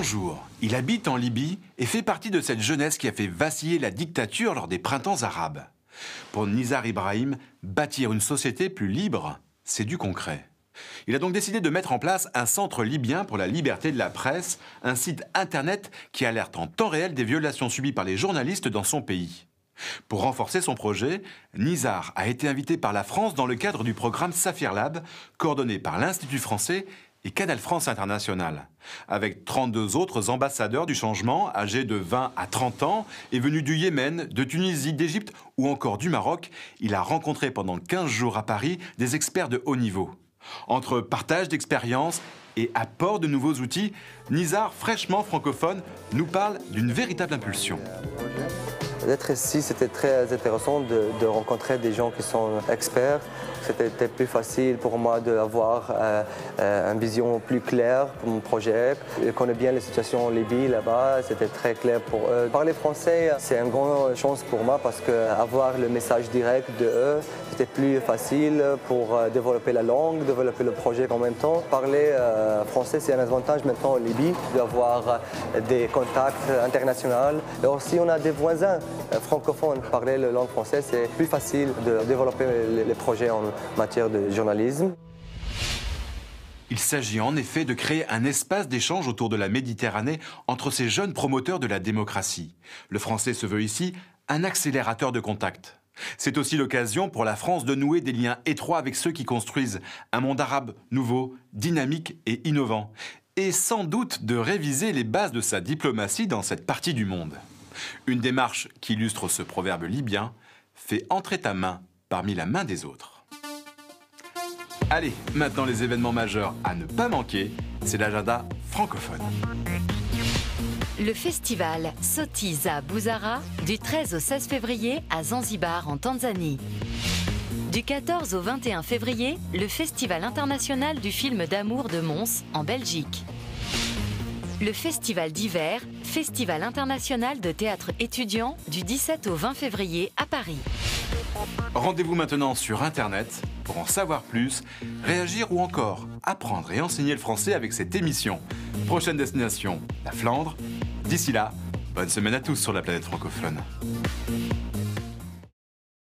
Bonjour, il habite en Libye et fait partie de cette jeunesse qui a fait vaciller la dictature lors des printemps arabes. Pour Nizar Ibrahim, bâtir une société plus libre, c'est du concret. Il a donc décidé de mettre en place un centre libyen pour la liberté de la presse, un site internet qui alerte en temps réel des violations subies par les journalistes dans son pays. Pour renforcer son projet, Nizar a été invité par la France dans le cadre du programme Saphir Lab, coordonné par l'Institut français et Canal France International. Avec 32 autres ambassadeurs du changement, âgés de 20 à 30 ans, et venus du Yémen, de Tunisie, d'Égypte ou encore du Maroc, il a rencontré pendant 15 jours à Paris des experts de haut niveau. Entre partage d'expériences et apport de nouveaux outils, Nizar, fraîchement francophone, nous parle d'une véritable impulsion. D'être ici, c'était très intéressant de rencontrer des gens qui sont experts. C'était plus facile pour moi d'avoir une vision plus claire pour mon projet. Je connais bien la situation en Libye là-bas, c'était très clair pour eux. Parler français, c'est une grande chance pour moi parce qu'avoir le message direct de eux, c'était plus facile pour développer la langue, développer le projet en même temps. Parler français, c'est un avantage maintenant en Libye d'avoir des contacts internationaux. Et aussi, on a des voisins francophones. Parler la langue française, c'est plus facile de développer les projets en matière de journalisme. Il s'agit en effet de créer un espace d'échange autour de la Méditerranée entre ces jeunes promoteurs de la démocratie. Le français se veut ici un accélérateur de contacts. C'est aussi l'occasion pour la France de nouer des liens étroits avec ceux qui construisent un monde arabe nouveau, dynamique et innovant. Et sans doute de réviser les bases de sa diplomatie dans cette partie du monde. Une démarche qui illustre ce proverbe libyen « Fais entrer ta main parmi la main des autres ». Allez, maintenant les événements majeurs à ne pas manquer, c'est l'agenda francophone. Le festival Sotiza Buzara du 13 au 16 février à Zanzibar en Tanzanie. Du 14 au 21 février, le Festival international du film d'amour de Mons en Belgique. Le festival d'hiver, Festival international de théâtre étudiant du 17 au 20 février à Paris. Rendez-vous maintenant sur Internet pour en savoir plus, réagir ou encore apprendre et enseigner le français avec cette émission. Prochaine destination, la Flandre. D'ici là, bonne semaine à tous sur la planète francophone.